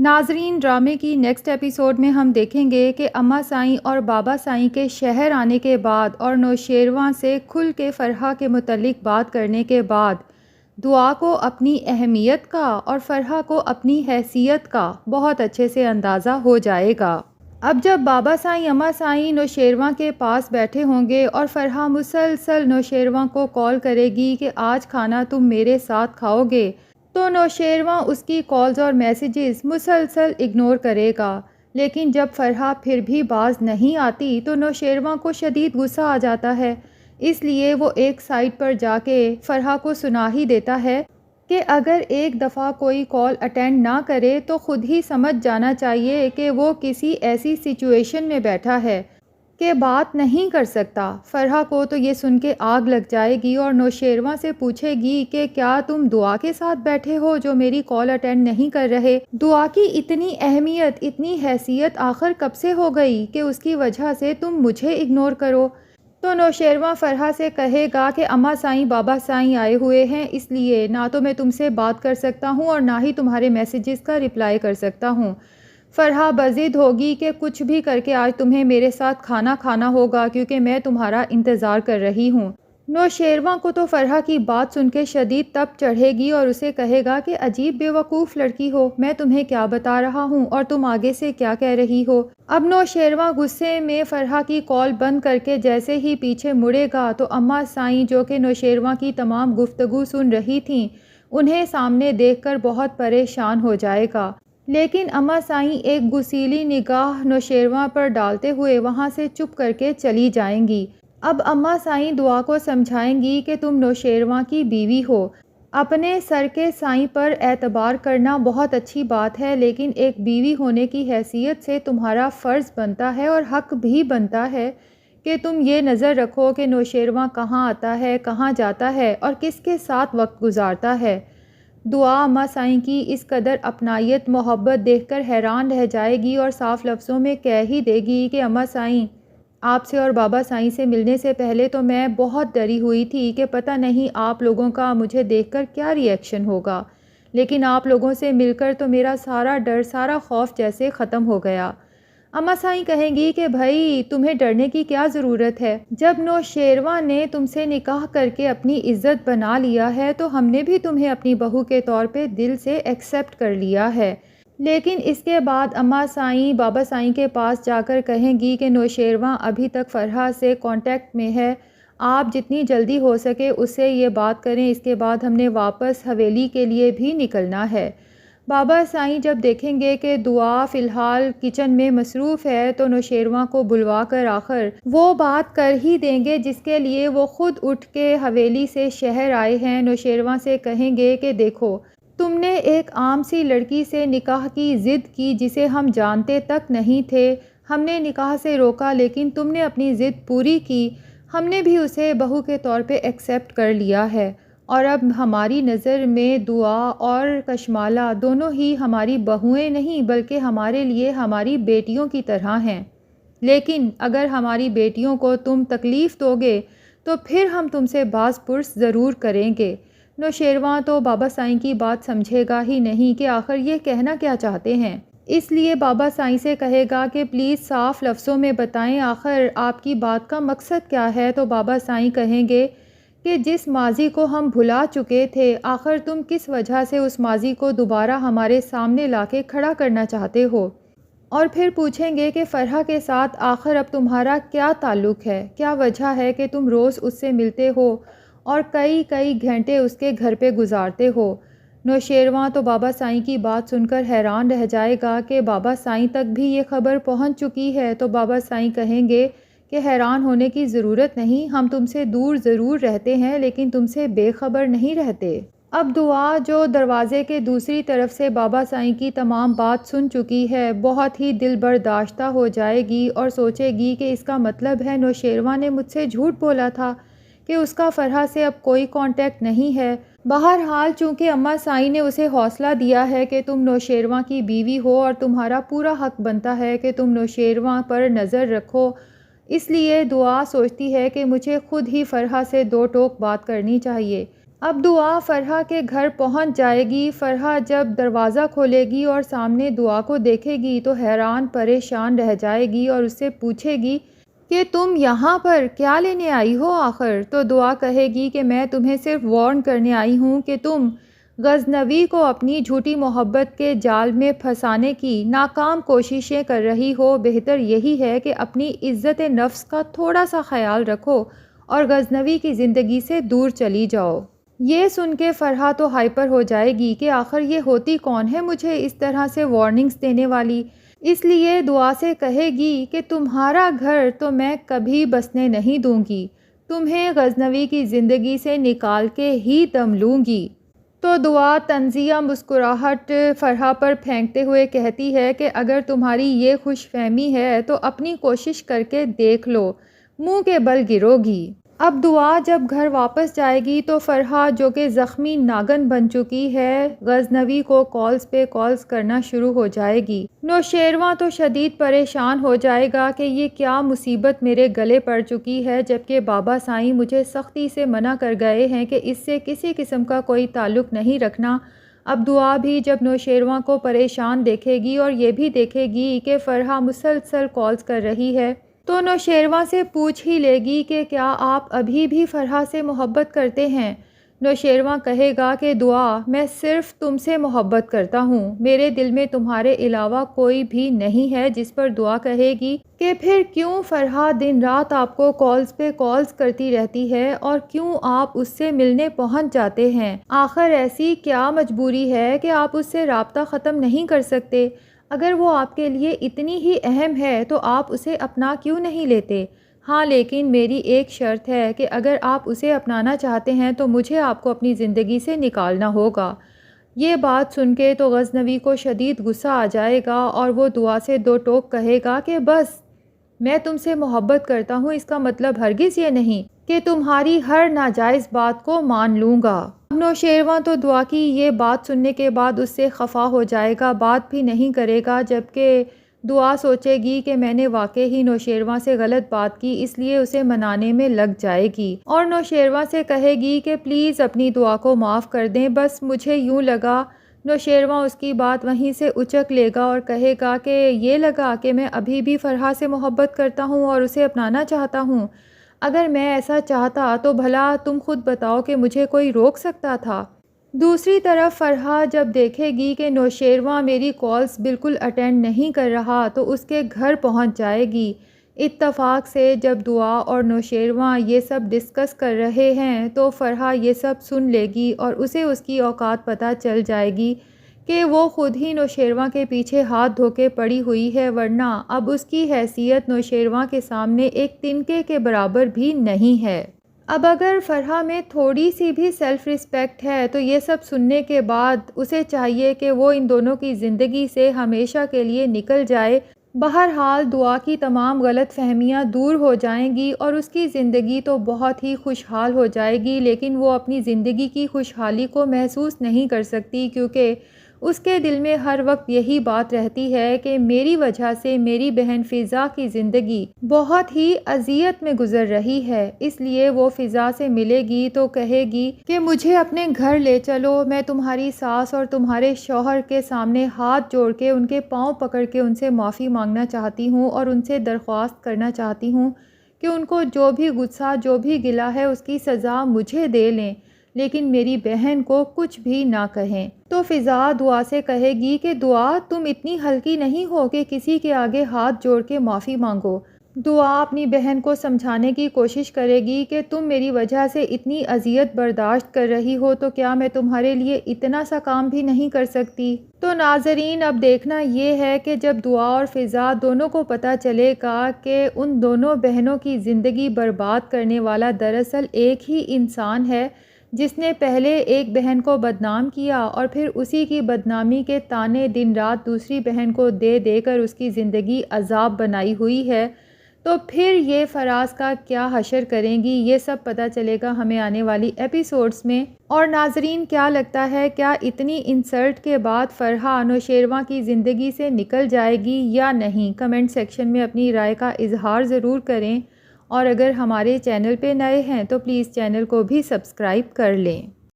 ناظرین، ڈرامے کی نیکسٹ ایپیسوڈ میں ہم دیکھیں گے کہ اماں سائیں اور بابا سائیں کے شہر آنے کے بعد اور نوشیروان سے کھل کے فرحہ کے متعلق بات کرنے کے بعد دعا کو اپنی اہمیت کا اور فرحہ کو اپنی حیثیت کا بہت اچھے سے اندازہ ہو جائے گا۔ اب جب بابا سائیں اماں سائیں نوشیروان کے پاس بیٹھے ہوں گے اور فرحہ مسلسل نوشیروان کو کال کرے گی کہ آج کھانا تم میرے ساتھ کھاؤ گے، تو نوشیروان اس کی کالز اور میسیجز مسلسل اگنور کرے گا۔ لیکن جب فرحہ پھر بھی باز نہیں آتی تو نوشیروان کو شدید غصہ آ جاتا ہے، اس لیے وہ ایک سائٹ پر جا کے فرحہ کو سنا ہی دیتا ہے کہ اگر ایک دفعہ کوئی کال اٹینڈ نہ کرے تو خود ہی سمجھ جانا چاہیے کہ وہ کسی ایسی سچویشن میں بیٹھا ہے کہ بات نہیں کر سکتا۔ فرحہ کو تو یہ سن کے آگ لگ جائے گی اور نوشیروان سے پوچھے گی کہ کیا تم دعا کے ساتھ بیٹھے ہو جو میری کال اٹینڈ نہیں کر رہے؟ دعا کی اتنی اہمیت، اتنی حیثیت آخر کب سے ہو گئی کہ اس کی وجہ سے تم مجھے اگنور کرو؟ تو نوشیروان فرحہ سے کہے گا کہ اماں سائیں بابا سائیں آئے ہوئے ہیں، اس لیے نہ تو میں تم سے بات کر سکتا ہوں اور نہ ہی تمہارے میسیجز کا رپلائی کر سکتا ہوں۔ فرحہ بضد ہوگی کہ کچھ بھی کر کے آج تمہیں میرے ساتھ کھانا کھانا ہوگا کیونکہ میں تمہارا انتظار کر رہی ہوں۔ نوشیروان کو تو فرحہ کی بات سن کے شدید تپ چڑھے گی اور اسے کہے گا کہ عجیب بے وقوف لڑکی ہو، میں تمہیں کیا بتا رہا ہوں اور تم آگے سے کیا کہہ رہی ہو؟ اب نوشیروان غصے میں فرحہ کی کال بند کر کے جیسے ہی پیچھے مڑے گا تو اماں سائیں جو کہ نوشیروان کی تمام گفتگو سن رہی تھیں انہیں سامنے دیکھ کر بہت پریشان ہو جائے گا، لیکن اماں سائیں ایک غصیلی نگاہ نوشیروان پر ڈالتے ہوئے وہاں سے چپ کر کے چلی جائیں گی۔ اب اماں سائیں دعا کو سمجھائیں گی کہ تم نوشیروان کی بیوی ہو، اپنے سر کے سائیں پر اعتبار کرنا بہت اچھی بات ہے، لیکن ایک بیوی ہونے کی حیثیت سے تمہارا فرض بنتا ہے اور حق بھی بنتا ہے کہ تم یہ نظر رکھو کہ نوشیروان کہاں آتا ہے، کہاں جاتا ہے اور کس کے ساتھ وقت گزارتا ہے۔ دعا اماں سائیں کی اس قدر اپنائیت محبت دیکھ کر حیران رہ جائے گی اور صاف لفظوں میں کہہ ہی دے گی کہ اماں سائیں، آپ سے اور بابا سائیں سے ملنے سے پہلے تو میں بہت ڈری ہوئی تھی کہ پتہ نہیں آپ لوگوں کا مجھے دیکھ کر کیا ری ایکشن ہوگا، لیکن آپ لوگوں سے مل کر تو میرا سارا ڈر، سارا خوف جیسے ختم ہو گیا۔ اماں سائیں کہیں گی کہ بھائی تمہیں ڈرنے کی کیا ضرورت ہے؟ جب نوشیروان نے تم سے نکاح کر کے اپنی عزت بنا لیا ہے تو ہم نے بھی تمہیں اپنی بہو کے طور پہ دل سے ایکسیپٹ کر لیا ہے۔ لیکن اس کے بعد اماں سائیں بابا سائیں کے پاس جا کر کہیں گی کہ نوشیروان ابھی تک فرحہ سے کانٹیکٹ میں ہے، آپ جتنی جلدی ہو سکے اس سے یہ بات کریں، اس کے بعد ہم نے واپس حویلی کے لیے بھی نکلنا ہے۔ بابا سائیں جب دیکھیں گے کہ دعا فی الحال کچن میں مصروف ہے تو نوشیروان کو بلوا کر آخر وہ بات کر ہی دیں گے جس کے لیے وہ خود اٹھ کے حویلی سے شہر آئے ہیں۔ نوشیروان سے کہیں گے کہ دیکھو، تم نے ایک عام سی لڑکی سے نکاح کی ضد کی جسے ہم جانتے تک نہیں تھے، ہم نے نکاح سے روکا لیکن تم نے اپنی ضد پوری کی، ہم نے بھی اسے بہو کے طور پہ ایکسیپٹ کر لیا ہے اور اب ہماری نظر میں دعا اور کشمالہ دونوں ہی ہماری بہوئیں نہیں بلکہ ہمارے لیے ہماری بیٹیوں کی طرح ہیں، لیکن اگر ہماری بیٹیوں کو تم تکلیف دو گے تو پھر ہم تم سے باز پرس ضرور کریں گے۔ نوشیروان تو بابا سائیں کی بات سمجھے گا ہی نہیں کہ آخر یہ کہنا کیا چاہتے ہیں، اس لیے بابا سائیں سے کہے گا کہ پلیز صاف لفظوں میں بتائیں آخر آپ کی بات کا مقصد کیا ہے۔ تو بابا سائیں کہیں گے کہ جس ماضی کو ہم بھلا چکے تھے، آخر تم کس وجہ سے اس ماضی کو دوبارہ ہمارے سامنے لا کے کھڑا کرنا چاہتے ہو؟ اور پھر پوچھیں گے کہ فرحہ کے ساتھ آخر اب تمہارا کیا تعلق ہے، کیا وجہ ہے کہ تم روز اس سے ملتے ہو اور کئی گھنٹے اس کے گھر پہ گزارتے ہو؟ نوشیروان تو بابا سائیں کی بات سن کر حیران رہ جائے گا کہ بابا سائیں تک بھی یہ خبر پہنچ چکی ہے۔ تو بابا سائیں کہیں گے کہ حیران ہونے کی ضرورت نہیں، ہم تم سے دور ضرور رہتے ہیں لیکن تم سے بے خبر نہیں رہتے۔ اب دعا جو دروازے کے دوسری طرف سے بابا سائیں کی تمام بات سن چکی ہے بہت ہی دل برداشتہ ہو جائے گی اور سوچے گی کہ اس کا مطلب ہے نوشیروان نے مجھ سے جھوٹ بولا تھا کہ اس کا فرحہ سے اب کوئی کانٹیکٹ نہیں ہے۔ بہرحال چونکہ اماں سائیں نے اسے حوصلہ دیا ہے کہ تم نوشیروان کی بیوی ہو اور تمہارا پورا حق بنتا ہے کہ تم نوشیروان پر نظر رکھو، اس لیے دعا سوچتی ہے کہ مجھے خود ہی فرحہ سے دو ٹوک بات کرنی چاہیے۔ اب دعا فرحہ کے گھر پہنچ جائے گی۔ فرحہ جب دروازہ کھولے گی اور سامنے دعا کو دیکھے گی تو حیران پریشان رہ جائے گی اور اس سے پوچھے گی کہ تم یہاں پر کیا لینے آئی ہو آخر؟ تو دعا کہے گی کہ میں تمہیں صرف وارن کرنے آئی ہوں کہ تم غزنوی کو اپنی جھوٹی محبت کے جال میں پھنسانے کی ناکام کوششیں کر رہی ہو۔ بہتر یہی ہے کہ اپنی عزت نفس کا تھوڑا سا خیال رکھو اور غزنوی کی زندگی سے دور چلی جاؤ۔ یہ سن کے فرحہ تو ہائپر ہو جائے گی کہ آخر یہ ہوتی کون ہے مجھے اس طرح سے وارننگز دینے والی۔ اس لیے دعا سے کہے گی کہ تمہارا گھر تو میں کبھی بسنے نہیں دوں گی، تمہیں غزنوی کی زندگی سے نکال کے ہی دم لوں گی۔ تو دعا طنزیہ مسکراہٹ فرحہ پر پھینکتے ہوئے کہتی ہے کہ اگر تمہاری یہ خوش فہمی ہے تو اپنی کوشش کر کے دیکھ لو، منہ کے بل گرو گی۔ اب دعا جب گھر واپس جائے گی تو فرحہ جو کہ زخمی ناگن بن چکی ہے غزنوی کو کالز پہ کالز کرنا شروع ہو جائے گی۔ نوشیروان تو شدید پریشان ہو جائے گا کہ یہ کیا مصیبت میرے گلے پڑ چکی ہے، جبکہ بابا سائیں مجھے سختی سے منع کر گئے ہیں کہ اس سے کسی قسم کا کوئی تعلق نہیں رکھنا۔ اب دعا بھی جب نوشیروان کو پریشان دیکھے گی اور یہ بھی دیکھے گی کہ فرحہ مسلسل کالز کر رہی ہے تو نوشیروان سے پوچھ ہی لے گی کہ کیا آپ ابھی بھی فرحہ سے محبت کرتے ہیں؟ نوشیروان کہے گا کہ دعا میں صرف تم سے محبت کرتا ہوں، میرے دل میں تمہارے علاوہ کوئی بھی نہیں ہے۔ جس پر دعا کہے گی کہ پھر کیوں فرحہ دن رات آپ کو کالز پہ کالز کرتی رہتی ہے اور کیوں آپ اس سے ملنے پہنچ جاتے ہیں؟ آخر ایسی کیا مجبوری ہے کہ آپ اس سے رابطہ ختم نہیں کر سکتے؟ اگر وہ آپ کے لیے اتنی ہی اہم ہے تو آپ اسے اپنا کیوں نہیں لیتے؟ ہاں لیکن میری ایک شرط ہے کہ اگر آپ اسے اپنانا چاہتے ہیں تو مجھے آپ کو اپنی زندگی سے نکالنا ہوگا۔ یہ بات سن کے تو غزنوی کو شدید غصہ آ جائے گا اور وہ دعا سے دو ٹوک کہے گا کہ بس میں تم سے محبت کرتا ہوں، اس کا مطلب ہرگز یہ نہیں کہ تمہاری ہر ناجائز بات کو مان لوں گا۔ نوشیروان تو دعا کی یہ بات سننے کے بعد اس سے خفا ہو جائے گا، بات بھی نہیں کرے گا، جبکہ دعا سوچے گی کہ میں نے واقعی ہی نوشیروان سے غلط بات کی، اس لیے اسے منانے میں لگ جائے گی اور نوشیروان سے کہے گی کہ پلیز اپنی دعا کو معاف کر دیں، بس مجھے یوں لگا۔ نوشیروان اس کی بات وہیں سے اچک لے گا اور کہے گا کہ یہ لگا کہ میں ابھی بھی فرحہ سے محبت کرتا ہوں اور اسے اپنانا چاہتا ہوں۔ اگر میں ایسا چاہتا تو بھلا تم خود بتاؤ کہ مجھے کوئی روک سکتا تھا؟ دوسری طرف فرحہ جب دیکھے گی کہ نوشیروان میری کالز بالکل اٹینڈ نہیں کر رہا تو اس کے گھر پہنچ جائے گی۔ اتفاق سے جب دعا اور نوشیروان یہ سب ڈسکس کر رہے ہیں تو فرحہ یہ سب سن لے گی اور اسے اس کی اوقات پتہ چل جائے گی کہ وہ خود ہی نوشیروان کے پیچھے ہاتھ دھو کے پڑی ہوئی ہے، ورنہ اب اس کی حیثیت نوشیروان کے سامنے ایک تنکے کے برابر بھی نہیں ہے۔ اب اگر فرحہ میں تھوڑی سی بھی سیلف ریسپیکٹ ہے تو یہ سب سننے کے بعد اسے چاہیے کہ وہ ان دونوں کی زندگی سے ہمیشہ کے لیے نکل جائے۔ بہرحال دعا کی تمام غلط فہمیاں دور ہو جائیں گی اور اس کی زندگی تو بہت ہی خوشحال ہو جائے گی، لیکن وہ اپنی زندگی کی خوشحالی کو محسوس نہیں کر سکتی کیونکہ اس کے دل میں ہر وقت یہی بات رہتی ہے کہ میری وجہ سے میری بہن فضا کی زندگی بہت ہی اذیت میں گزر رہی ہے۔ اس لیے وہ فضا سے ملے گی تو کہے گی کہ مجھے اپنے گھر لے چلو، میں تمہاری ساس اور تمہارے شوہر کے سامنے ہاتھ جوڑ کے ان کے پاؤں پکڑ کے ان سے معافی مانگنا چاہتی ہوں اور ان سے درخواست کرنا چاہتی ہوں کہ ان کو جو بھی غصہ جو بھی گلہ ہے اس کی سزا مجھے دے لیں، لیکن میری بہن کو کچھ بھی نہ کہیں۔ تو فضا دعا سے کہے گی کہ دعا تم اتنی ہلکی نہیں ہو کہ کسی کے آگے ہاتھ جوڑ کے معافی مانگو۔ دعا اپنی بہن کو سمجھانے کی کوشش کرے گی کہ تم میری وجہ سے اتنی اذیت برداشت کر رہی ہو تو کیا میں تمہارے لیے اتنا سا کام بھی نہیں کر سکتی؟ تو ناظرین اب دیکھنا یہ ہے کہ جب دعا اور فضا دونوں کو پتہ چلے گا کہ ان دونوں بہنوں کی زندگی برباد کرنے والا دراصل ایک ہی انسان ہے جس نے پہلے ایک بہن کو بدنام کیا اور پھر اسی کی بدنامی کے طعنے دن رات دوسری بہن کو دے دے کر اس کی زندگی عذاب بنائی ہوئی ہے، تو پھر یہ فراز کا کیا حشر کریں گی، یہ سب پتہ چلے گا ہمیں آنے والی ایپیسوڈز میں۔ اور ناظرین کیا لگتا ہے، کیا اتنی انسلٹ کے بعد فرحہ نوشیروان کی زندگی سے نکل جائے گی یا نہیں؟ کمنٹ سیکشن میں اپنی رائے کا اظہار ضرور کریں، اور اگر ہمارے چینل پہ نئے ہیں تو پلیز چینل کو بھی سبسکرائب کر لیں۔